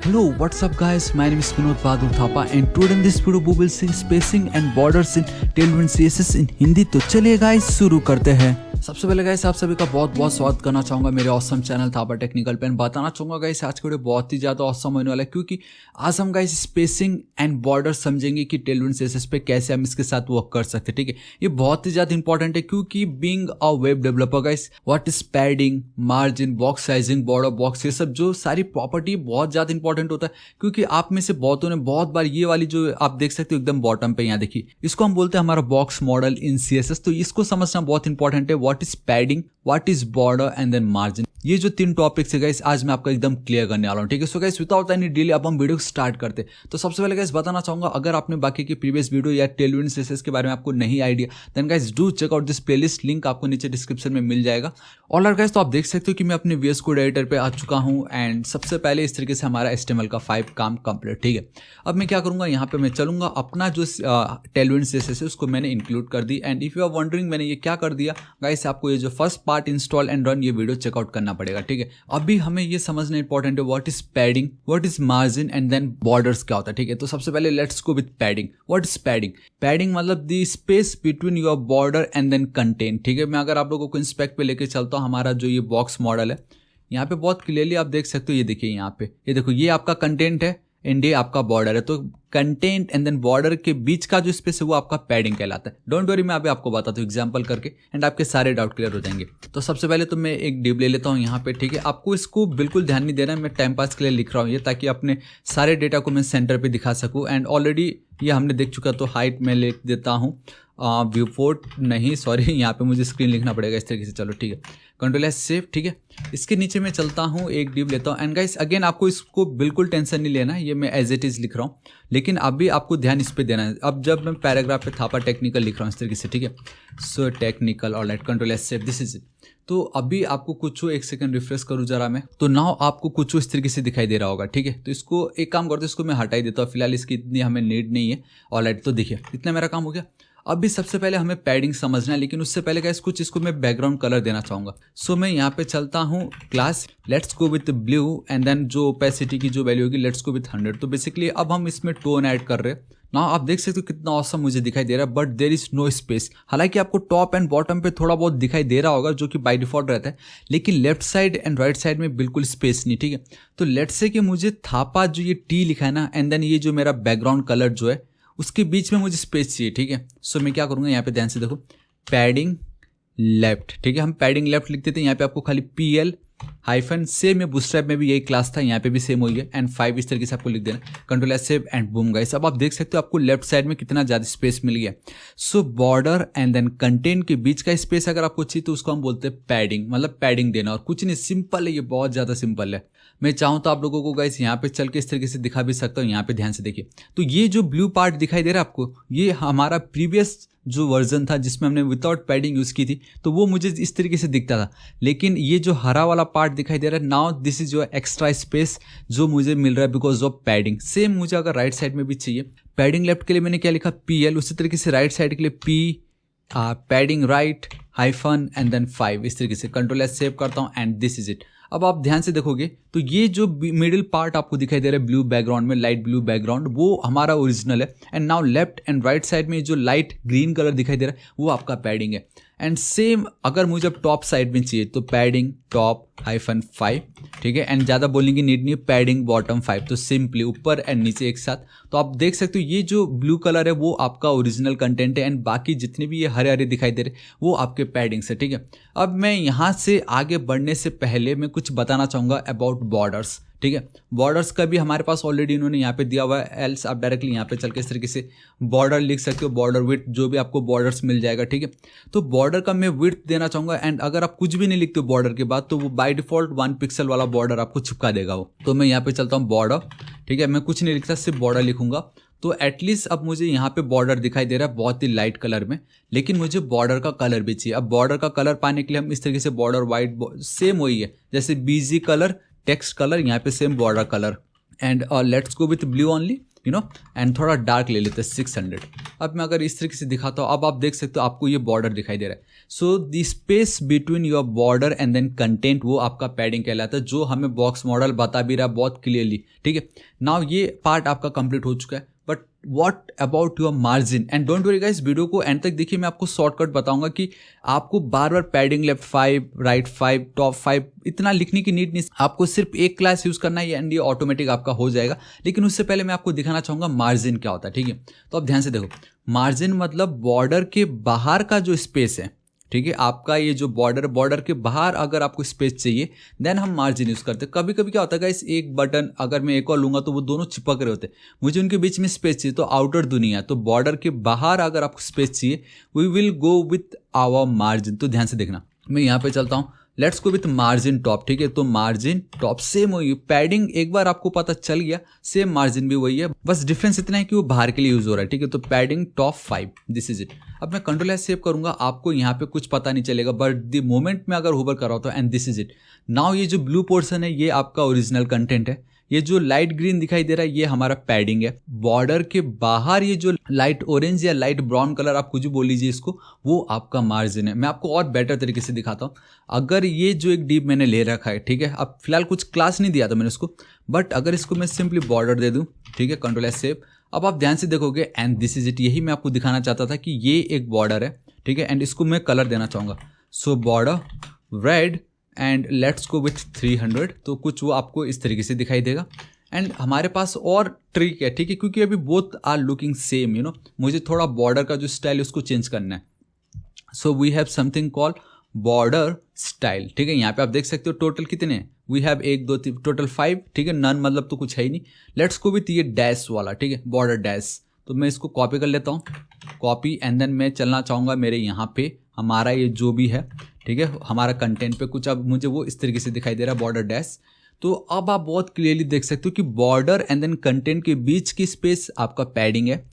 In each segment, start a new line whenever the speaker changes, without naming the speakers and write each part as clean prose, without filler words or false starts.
Hello, what's up guys? My name is Vinod Bahadur Thapa and today in this video we will see spacing and borders in Tailwind CSS in Hindi. तो चलिए guys शुरू करते हैं। सबसे पहले guys आप सभी का बहुत बहुत स्वागत करना चाहूँगा मेरे ऑसम चैनल थापा टेक्निकल पे। बताना चाहूँगा गाइस आज का वीडियो बहुत ही ज़्यादा ऑसम होने वाला है, क्योंकि आज हम गाइस स्पेसिंग एंड बॉर्डर समझेंगे कि टेलविंड सीएसएस पे कैसे हम इसके साथ वर्क कर सकते हैं। ठीक है, ये बहुत ही ज़्यादा इंपॉर्टेंट है, क्योंकि being a web developer guys what is padding, margin, box sizing, border box, ये सब जो सारी प्रॉपर्टी बहुत ज़्यादा इंपॉर्टेंट होता है। क्योंकि आप में से बहुतों ने बहुत बार ये वाली जो आप देख सकते हो एकदम बॉटम पे, यहाँ देखिए, इसको हम बोलते हैं हमारा बॉक्स मॉडल इन सीएसएस। तो इसको समझना बहुत इंपॉर्टेंट है। What is padding, what is border and then margin. ये जो तीन टॉपिक्स है गाइस आज मैं आपको एकदम क्लियर करने वाला हूँ। ठीक है, so guys without any delay अब हम वीडियो स्टार्ट करते हैं। तो सबसे पहले गाइस बताना चाहूंगा, अगर आपने बाकी की प्रीवियस वीडियो या टेलविंड सीएसएस के बारे में आपको नहीं idea, then guys do check out this playlist, link आपको नीचे डिस्क्रिप्शन में मिल जाएगा। ऑलराइट गाइस, तो आप देख सकते हो कि मैं अपने VS कोड एडिटर पे आ चुका हूँ एंड सबसे पहले इस तरीके से हमारा HTML का 5 काम कंप्लीट। ठीक है, अब मैं क्या करूंगा, यहाँ पे मैं चलूंगा, अपना जो टेलविंड सीएसएस है उसको मैंने इंक्लूड कर दी। And if you are wondering मैंने ये क्या कर दिया गाइस, आपको ये जो first part install and run ये वीडियो चेकआउट करना पड़ेगा। ठीक है, अभी हमें ये समझना इंपॉर्टेंट है what is padding, what is margin and then borders क्या होता है। ठीक है, तो सबसे पहले let's go with padding. What is padding? Padding मतलब the space between your border and then content. ठीक है, मैं अगर आप लोगों को इंस्पेक्ट पे लेके चलता हूँ, हमारा जो ये बॉक्स मॉडल है यहाँ पे बहुत क्लियरली आप देख सकते हो, ये देखिए यहाँ पे, ये देखो, ये आपका कंटेंट है एंड ये आपका बॉर्डर है। तो कंटेंट एंड देन बॉर्डर के बीच का जो स्पेस है वो आपका पैडिंग कहलाता है। डोंट वरी, मैं अभी आपको बताता हूँ एग्जांपल करके एंड आपके सारे डाउट क्लियर हो जाएंगे। तो सबसे पहले तो मैं एक डिव ले लेता हूँ यहाँ पे। ठीक है, आपको इसको बिल्कुल ध्यान नहीं देना है, मैं टाइम पास के लिए लिख रहा हूँ ये, ताकि अपने सारे डेटा को मैं सेंटर पे दिखा सकूँ। एंड ऑलरेडी ये हमने देख चुका, तो हाइट में लिख देता हूँ, व्यू पोर्ट नहीं, सॉरी, यहाँ पे मुझे स्क्रीन लिखना पड़ेगा इस तरीके से। चलो ठीक है, कंट्रोल सेव। ठीक है, इसके नीचे मैं चलता हूँ, एक डिव लेता हूँ एंड गाइस अगेन आपको इसको बिल्कुल टेंशन नहीं लेना है, ये मैं एज इट इज लिख रहा हूँ, लेकिन अभी आपको ध्यान इस पे देना है। अब जब मैं पैराग्राफ पे थापा टेक्निकल लिख रहा हूँ इस तरीके से, ठीक है, so technical, alright, control save, this is it. तो अभी आपको कुछ एक सेकंड रिफ्रेश करूँ जरा मैं, तो नाउ आपको कुछ इस तरीके से दिखाई दे रहा होगा। ठीक है, तो इसको एक काम करते हैं, इसको मैं हटा ही देता हूँ, फिलहाल इसकी इतनी हमें नीड नहीं है। ऑलराइट, तो देखिए इतना मेरा काम हो गया। अभी सबसे पहले हमें पैडिंग समझना है, लेकिन उससे पहले गाइस कुछ इसको मैं बैकग्राउंड कलर देना चाहूँगा। सो मैं यहाँ पे चलता हूँ class, let's go with blue and then जो ओपेसिटी की जो वैल्यू होगी लेट्स गो विथ 100। तो बेसिकली अब हम इसमें टोन ऐड कर रहे हैं ना। आप देख सकते हो कितना ऑसम मुझे दिखाई दे रहा है, but there is no space. हालांकि आपको टॉप एंड बॉटम पे थोड़ा बहुत दिखाई दे रहा होगा, जो कि बाय डिफॉल्ट रहता है, लेकिन left side and right side में बिल्कुल स्पेस नहीं। ठीक है, तो लेट्स से कि मुझे थापा जो ये टी लिखा है ना, एंड देन ये जो मेरा बैकग्राउंड कलर जो है उसके बीच में मुझे स्पेस चाहिए। ठीक है, सो मैं क्या करूँगा, यहाँ पे ध्यान से देखो, पैडिंग लेफ्ट। ठीक है, हम पैडिंग लेफ्ट लिख देते हैं, यहाँ पे आपको खाली PL हाइफन, सेम है बूटस्ट्रैप में भी यही क्लास था, यहाँ पे भी सेम हो गया एंड 5 इस तरीके से आपको लिख देना, control save and boom guys. अब आप देख सकते हो आपको लेफ्ट साइड में कितना ज़्यादा स्पेस मिल गया। सो बॉर्डर एंड देन कंटेंट के बीच का स्पेस अगर आपको चाहिए तो उसको हम बोलते हैं पैडिंग, मतलब पैडिंग देना, और कुछ नहीं, सिंपल है, ये बहुत ज़्यादा सिंपल है। मैं चाहूँ तो आप लोगों को गाइस यहाँ पे चल के इस तरीके से दिखा भी सकता हूँ। यहाँ पे ध्यान से देखिए, तो ये जो ब्लू पार्ट दिखाई दे रहा है आपको, ये हमारा प्रीवियस जो वर्जन था जिसमें हमने विदाउट पैडिंग यूज़ की थी, तो वो मुझे इस तरीके से दिखता था। लेकिन ये जो हरा वाला पार्ट दिखाई दे रहा है, now this is your extra space जो मुझे मिल रहा है बिकॉज ऑफ पैडिंग। सेम मुझे अगर राइट साइड में भी चाहिए, पैडिंग लेफ्ट के लिए मैंने क्या लिखा, PL, उसी तरीके से राइट साइड के लिए padding right hyphen and then 5, इस तरीके से कंट्रोल सेव करता हूँ एंड दिस इज इट। अब आप ध्यान से देखोगे तो ये जो मिडिल पार्ट आपको दिखाई दे रहा है ब्लू बैकग्राउंड में, लाइट ब्लू बैकग्राउंड, वो हमारा ओरिजिनल है। And now left and right side में जो लाइट ग्रीन कलर दिखाई दे रहा है वो आपका पैडिंग है। एंड सेम अगर मुझे टॉप साइड में चाहिए तो पैडिंग टॉप हाइफन 5। ठीक है, एंड ज़्यादा बोलने की नीड नहीं है, पैडिंग बॉटम 5, तो सिंपली ऊपर एंड नीचे एक साथ। तो आप देख सकते हो ये जो ब्लू कलर है वो आपका ओरिजिनल कंटेंट है एंड बाकी जितने भी ये हरे हरे दिखाई दे रहे वो आपके पैडिंग से। ठीक है, अब मैं यहाँ से आगे बढ़ने से पहले मैं कुछ बताना चाहूँगा अबाउट बॉर्डर्स। ठीक है, बॉर्डर्स का भी हमारे पास ऑलरेडी इन्होंने यहाँ पे दिया हुआ है, एल्स आप डायरेक्टली यहाँ पे चल के इस तरीके से बॉर्डर लिख सकते हो, बॉर्डर विड्थ जो भी आपको बॉर्डर्स मिल जाएगा। ठीक है, तो बॉर्डर का मैं विड्थ देना चाहूँगा एंड अगर आप कुछ भी नहीं लिखते हो बॉर्डर के बाद तो वो बाय डिफॉल्ट 1 पिक्सल वाला बॉर्डर आपको चिपका देगा वो। तो मैं यहाँ पे चलता हूँ बॉर्डर। ठीक है, मैं कुछ नहीं लिखता, सिर्फ बॉर्डर लिखूंगा। तो एटलीस्ट अब मुझे यहाँ पे बॉर्डर दिखाई दे रहा है बहुत ही लाइट कलर में, लेकिन मुझे बॉर्डर का कलर भी चाहिए। अब बॉर्डर का कलर पाने के लिए हम इस तरीके से बॉर्डर वाइट, सेम वही है जैसे BG कलर, टेक्स्ट कलर, यहाँ पे same border colour and let's go with blue only, you know, and थोड़ा डार्क ले लेते हैं 600। अब मैं अगर इस तरीके से दिखाता हूँ, अब आप देख सकते हो आपको ये बॉर्डर दिखाई दे रहा है। So the space between your border and then content, वो आपका पैडिंग कहलाता है, जो हमें बॉक्स मॉडल बता भी रहा है बहुत क्लियरली। ठीक है, नाउ ये पार्ट आपका कंप्लीट हो चुका है, but what about your margin? And don't worry guys, video को एंड तक देखिए, मैं आपको शॉर्टकट बताऊंगा कि आपको बार बार पैडिंग लेफ्ट 5, राइट 5, टॉप 5 इतना लिखने की नीड नहीं। आपको सिर्फ एक क्लास यूज करना है एंड ये ऑटोमेटिक आपका हो जाएगा। लेकिन उससे पहले मैं आपको दिखाना चाहूंगा मार्जिन क्या होता है। ठीक है, तो आप ध्यान से देखो, मार्जिन मतलब बॉर्डर के बाहर का जो स्पेस है। ठीक है, आपका ये जो बॉर्डर के बाहर अगर आपको स्पेस चाहिए देन हम मार्जिन यूज करते हैं। कभी कभी क्या होता है गाइस, एक बटन अगर मैं एक और लूंगा तो वो दोनों चिपक रहे होते हैं, मुझे उनके बीच में स्पेस चाहिए, तो आउटर दुनिया, तो बॉर्डर के बाहर अगर आपको स्पेस चाहिए, we will go with our margin. तो ध्यान से देखना, मैं यहाँ पे चलता हूँ, let's go with margin top. ठीक है, तो मार्जिन टॉप सेम वही, पैडिंग एक बार आपको पता चल गया, सेम मार्जिन भी वही है, बस डिफरेंस इतना है कि वो बाहर के लिए यूज हो रहा है। ठीक है, तो padding top 5, this is it. अब मैं कंट्रोल एस सेव करूंगा, आपको यहाँ पे कुछ पता नहीं चलेगा, बट द मोमेंट में अगर होवर कर रहा होता है and this is it. Now ये जो ब्लू पोर्शन है ये आपका ओरिजिनल कंटेंट है, ये जो लाइट ग्रीन दिखाई दे रहा है ये हमारा पैडिंग है। बॉर्डर के बाहर ये जो लाइट ऑरेंज या लाइट ब्राउन कलर आप कुछ भी बोल लीजिए इसको, वो आपका मार्जिन है। मैं आपको और बेटर तरीके से दिखाता हूँ। अगर ये जो एक डीप मैंने ले रखा है, ठीक है, अब फिलहाल कुछ क्लास नहीं दिया था मैंने उसको, बट अगर इसको मैं सिंपली बॉर्डर दे दूँ, ठीक है, कंट्रोल एस सेव, अब आप ध्यान से देखोगे एंड दिस इज इट। यही मैं आपको दिखाना चाहता था कि ये एक बॉर्डर है, ठीक है, एंड इसको मैं कलर देना चाहूँगा। So border red and let's go with 300, तो कुछ वो आपको इस तरीके से दिखाई देगा। एंड हमारे पास और ट्रिक है, ठीक है, क्योंकि अभी both are looking same, you know, मुझे थोड़ा बॉर्डर का जो स्टाइल है उसको चेंज करना है। So we have something called border style. ठीक है, यहाँ पे आप देख सकते हो टोटल कितने हैं, वी हैव 1 2 3 टोटल 5। ठीक है, नन मतलब तो कुछ है ही नहीं। लेट्स गो विथ ये डैश वाला, ठीक है, बॉर्डर डैश। तो मैं इसको कॉपी कर लेता हूँ, कॉपी, एंड देन मैं चलना चाहूँगा मेरे यहाँ पे हमारा ये जो भी है, ठीक है, हमारा कंटेंट पे कुछ अब मुझे वो इस तरीके से दिखाई दे रहा है, बॉर्डर डैश। तो अब आप बहुत क्लियरली देख सकते हो कि बॉर्डर एंड देन कंटेंट के बीच की स्पेस आपका पैडिंग है,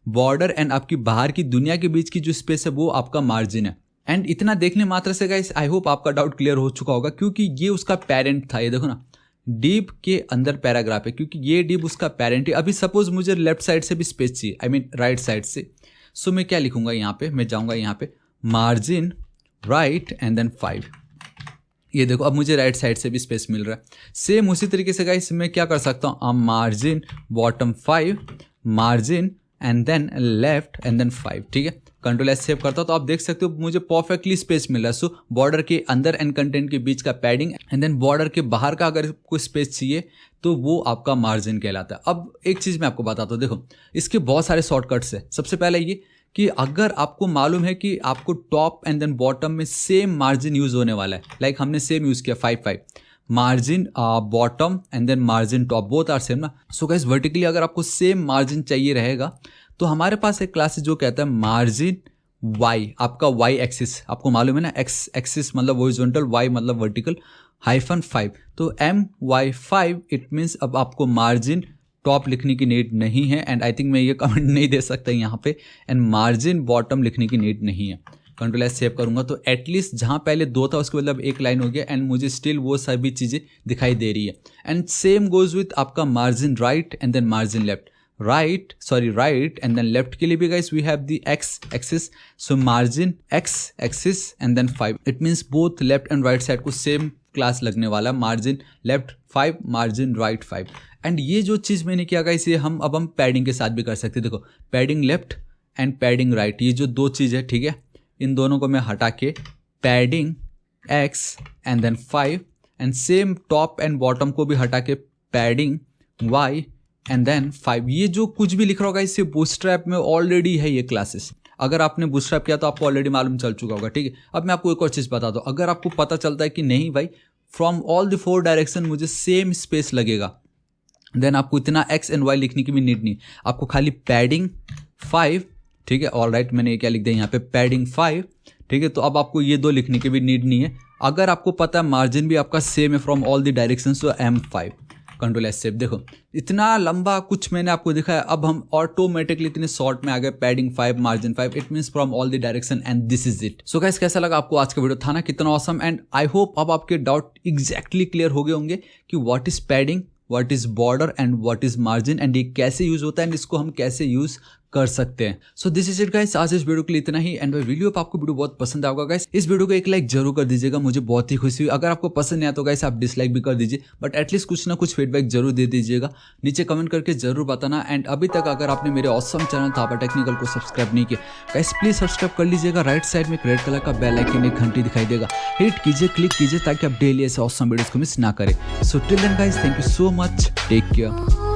बॉर्डर एंड आपकी बाहर की दुनिया के बीच की जो स्पेस है वो आपका मार्जिन है। एंड इतना देखने मात्र से गाइस आई होप आपका डाउट क्लियर हो चुका होगा, क्योंकि ये उसका पेरेंट था। ये देखो ना, डीप के अंदर पैराग्राफ है, क्योंकि ये डीप उसका पेरेंट है। अभी सपोज मुझे लेफ्ट साइड से भी स्पेस चाहिए, आई मीन राइट साइड से, सो मैं क्या लिखूंगा यहाँ पे, मैं जाऊंगा यहाँ पे मार्जिन राइट एंड देन 5। ये देखो अब मुझे राइट साइड से भी स्पेस मिल रहा है। सेम उसी तरीके से गाइस मैं क्या कर सकता हूँ, margin bottom 5, margin and then left and then 5। ठीक है, कंट्रोल एस सेव करता हूँ, तो आप देख सकते हो मुझे परफेक्टली स्पेस मिल रहा है। सो बॉर्डर के अंदर एंड कंटेंट के बीच का पैडिंग एंड देन बॉर्डर के बाहर का अगर कोई स्पेस चाहिए तो वो आपका मार्जिन कहलाता है। अब एक चीज़ मैं आपको बताता हूँ, देखो इसके बहुत सारे शॉर्टकट्स है। सबसे पहले ये कि अगर आपको मालूम है कि आपको टॉप एंड देन बॉटम में सेम मार्जिन यूज होने वाला है, लाइक हमने सेम यूज किया 5 5, margin bottom and then margin top both are same ना। सो गाइस वर्टिकली अगर आपको सेम मार्जिन चाहिए रहेगा तो हमारे पास एक क्लास जो कहता है मार्जिन वाई, आपका वाई एक्सिस आपको मालूम है ना, एक्स एक्सिस मतलब हॉरिजॉन्टल, वाई मतलब वर्टिकल, -5। तो MY5 इट मीन्स अब आपको मार्जिन टॉप लिखने की नीड नहीं है, एंड आई थिंक मैं ये कमेंट नहीं दे सकता यहाँ पे, एंड मार्जिन बॉटम लिखने की नीड नहीं है। कंट्रोल एस सेव करूंगा तो एटलीस्ट जहाँ पहले 2 था उसके मतलब एक लाइन हो गया, एंड मुझे स्टिल वो सभी चीज़ें दिखाई दे रही है। एंड सेम गोज विथ आपका margin right and then margin left, right and then left के लिए भी guys we have the x axis, so margin x axis and then 5। It means both left and right side को same class लगने वाला, margin left 5, margin right 5। And ये जो चीज़ मैंने किया गाइस, ये हम पैडिंग के साथ भी कर सकते हैं। देखो padding left and padding right, ये जो 2 चीज़ है, ठीक है, इन दोनों को मैं हटा के padding x and then 5, and same top and bottom को भी हटा के पैडिंग वाई एंड देन 5। ये जो कुछ भी लिख रहा होगा इससे बूटस्ट्रैप में ऑलरेडी है ये क्लासेस। अगर आपने बूटस्ट्रैप किया तो आपको ऑलरेडी मालूम चल चुका होगा, ठीक है। अब मैं आपको एक और चीज़ बता दूँ, अगर आपको पता चलता है कि नहीं भाई फ्रॉम ऑल द 4 डायरेक्शन मुझे सेम स्पेस लगेगा, देन आपको इतना एक्स एंड वाई लिखने की भी नीड नहीं, आपको खाली पैडिंग 5, ठीक है, ऑल राइट, मैंने ये क्या लिख दिया यहाँ पे पैडिंग 5, ठीक है। तो अब आपको ये 2 लिखने की भी नीड नहीं है। अगर आपको पता है मार्जिन भी आपका सेम है फ्रॉम ऑल द डायरेक्शन, तो M5, कंट्रोल एस सेव। देखो इतना लंबा कुछ मैंने आपको दिखाया, अब हम ऑटोमेटिकली इतने शॉर्ट में आ गए, padding 5, margin 5, it means from all the direction and this is it. So guys कैसा लगा आपको आज का वीडियो, था ना कितना ऑसम, एंड आई होप अब आपके डाउट एग्जैक्टली क्लियर हो गए होंगे कि what is padding, what is border and what is margin, and ये कैसे यूज होता है एंड इसको हम कैसे यूज कर सकते हैं। So this is it guys, आज इस वीडियो के लिए इतना ही। एंड भाई वीडियो पे आपको वीडियो बहुत पसंद आएगा गाइस, इस वीडियो को एक लाइक जरूर कर दीजिएगा, मुझे बहुत ही खुशी हुई। अगर आपको पसंद नहीं आया तो गाइस आप डिसलाइक भी कर दीजिए, बट एटलीस्ट कुछ ना कुछ फीडबैक जरूर दे दीजिएगा, नीचे कमेंट करके जरूर बताना। एंड अभी तक अगर आपने मेरे ऑसम चैनल थापा टेक्निकल को सब्सक्राइब नहीं किया गाइस, प्लीज सब्सक्राइब कर लीजिएगा। राइट साइड में एक रेड कलर का बेल आइकन, एक घंटी दिखाई देगा, हिट कीजिए, क्लिक कीजिए ताकि आप डेली ऐसे ऑसम वीडियोस को मिस ना करें। So till then guys, thank you so much, take care.